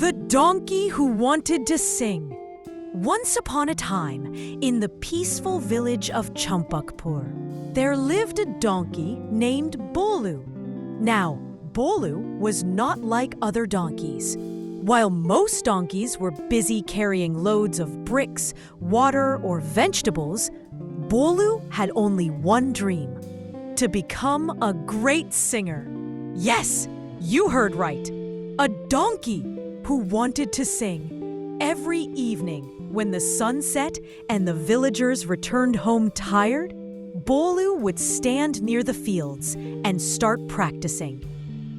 The donkey who wanted to sing. Once upon a time, in the peaceful village of Champakpur, there lived a donkey named Bolu. Now, Bolu was not like other donkeys. While most donkeys were busy carrying loads of bricks, water, or vegetables, Bolu had only one dream: to become a great singer. Yes, you heard right. A donkey who wanted to sing. Every evening, when the sun set and the villagers returned home tired, Bolu would stand near the fields and start practicing.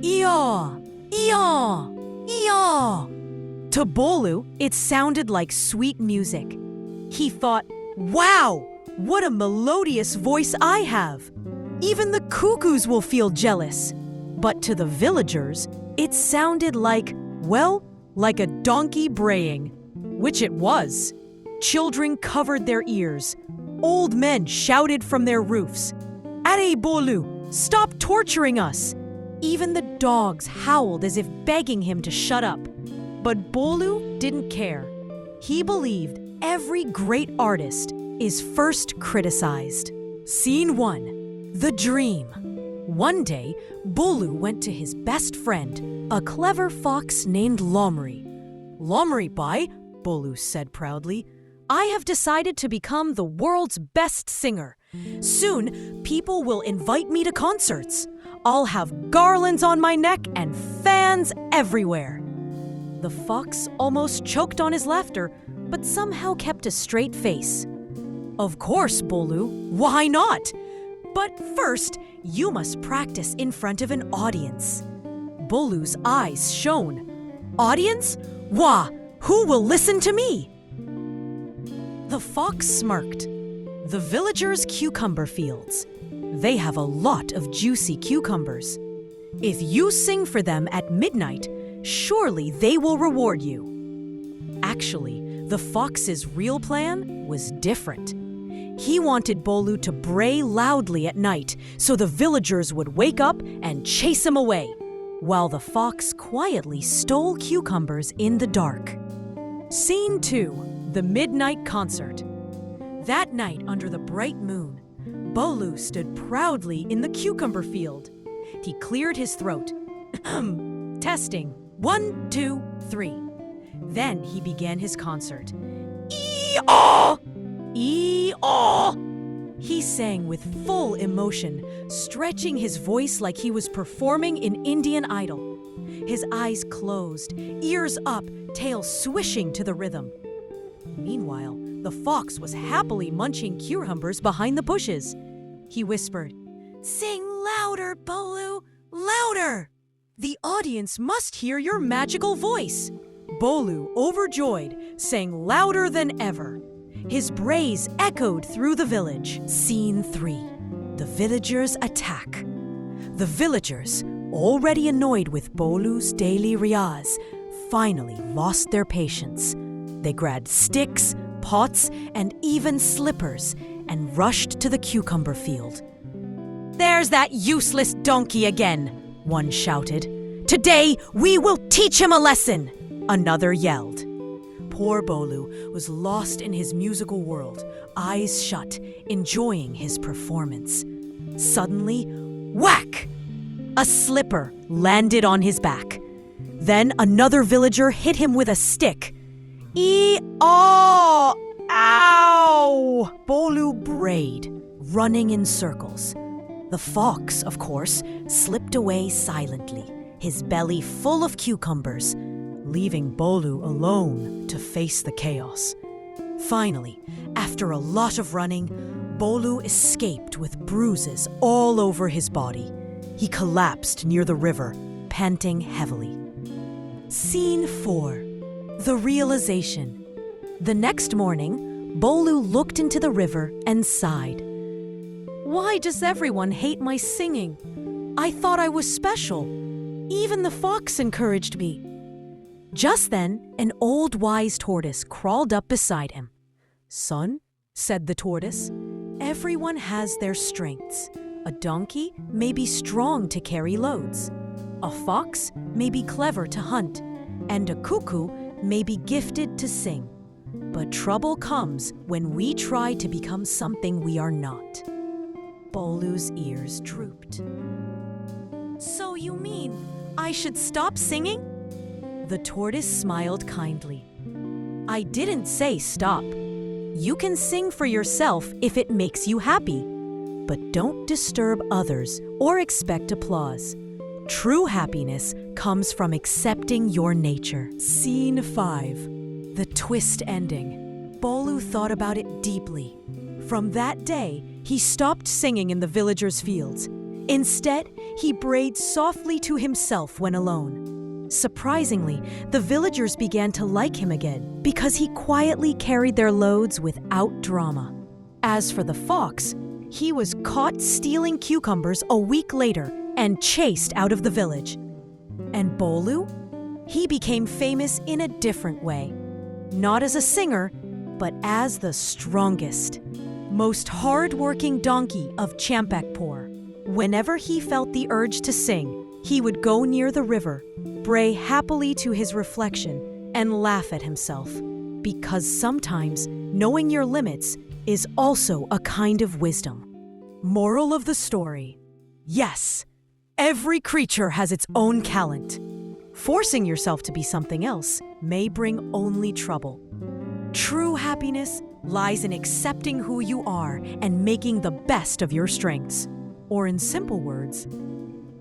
Eeyaw! Eeyaw! Eeyaw! To Bolu, it sounded like sweet music. He thought, wow, what a melodious voice I have. Even the cuckoos will feel jealous. But to the villagers, it sounded like, well, like a donkey braying, which it was. Children covered their ears. Old men shouted from their roofs, "Are Bolu, stop torturing us!" Even the dogs howled as if begging him to shut up. But Bolu didn't care. He believed every great artist is first criticized. Scene 1. The Dream. One day, Bolu went to his best friend, a clever fox named Lomri. "Lomri Bai," Bolu said proudly, "I have decided to become the world's best singer. Soon, people will invite me to concerts. I'll have garlands on my neck and fans everywhere." The fox almost choked on his laughter, but somehow kept a straight face. "Of course, Bolu, why not? But first, you must practice in front of an audience." Bolu's eyes shone. "Audience? Wah! Who will listen to me?" The fox smirked. "The villagers' cucumber fields. They have a lot of juicy cucumbers. If you sing for them at midnight, surely they will reward you." Actually, the fox's real plan was different. He wanted Bolu to bray loudly at night so the villagers would wake up and chase him away, while the fox quietly stole cucumbers in the dark. Scene 2. The Midnight Concert. That night, under the bright moon, Bolu stood proudly in the cucumber field. He cleared his throat. Testing. 1, 2, 3. Then he began his concert. Ee-aw! Ee-aw! He sang with full emotion, stretching his voice like he was performing in Indian Idol. His eyes closed, ears up, tail swishing to the rhythm. Meanwhile, the fox was happily munching cucumbers behind the bushes. He whispered, "Sing louder, Bolu, louder! The audience must hear your magical voice." Bolu, overjoyed, sang louder than ever. His brays echoed through the village. Scene 3. The villagers attack. The villagers, already annoyed with Bolu's daily riyaz, finally lost their patience. They grabbed sticks, pots, and even slippers and rushed to the cucumber field. "There's that useless donkey again," one shouted. "Today we will teach him a lesson," another yelled. Poor Bolu was lost in his musical world, eyes shut, enjoying his performance. Suddenly, whack! A slipper landed on his back. Then another villager hit him with a stick. "Ee-aw! Ow!" Bolu brayed, running in circles. The fox, of course, slipped away silently, his belly full of cucumbers, leaving Bolu alone to face the chaos. Finally, after a lot of running, Bolu escaped with bruises all over his body. He collapsed near the river, panting heavily. Scene 4. The Realization. The next morning, Bolu looked into the river and sighed. "Why does everyone hate my singing? I thought I was special. Even the fox encouraged me." Just then, an old wise tortoise crawled up beside him. "Son," said the tortoise, "everyone has their strengths. A donkey may be strong to carry loads. A fox may be clever to hunt. and a cuckoo may be gifted to sing. But trouble comes when we try to become something we are not. Bolu's ears drooped. So you mean I should stop singing? The tortoise smiled kindly. I didn't say stop. You can sing for yourself if it makes you happy. But don't disturb others or expect applause. True happiness comes from accepting your nature. Scene 5. The twist ending. Bolu thought about it deeply. From that day, he stopped singing in the villagers' fields. Instead, he brayed softly to himself when alone. Surprisingly, the villagers began to like him again because he quietly carried their loads without drama. As for the fox, he was caught stealing cucumbers a week later and chased out of the village. And Bolu? He became famous in a different way. Not as a singer, but as the strongest, most hard-working donkey of Champakpur. Whenever he felt the urge to sing, he would go near the river, bray happily to his reflection, and laugh at himself. Because sometimes knowing your limits is also a kind of wisdom. Moral of the story: yes, every creature has its own talent. Forcing yourself to be something else may bring only trouble. True happiness lies in accepting who you are and making the best of your strengths. Or in simple words,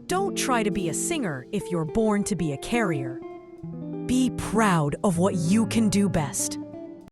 don't try to be a singer if you're born to be a carrier. Be proud of what you can do best.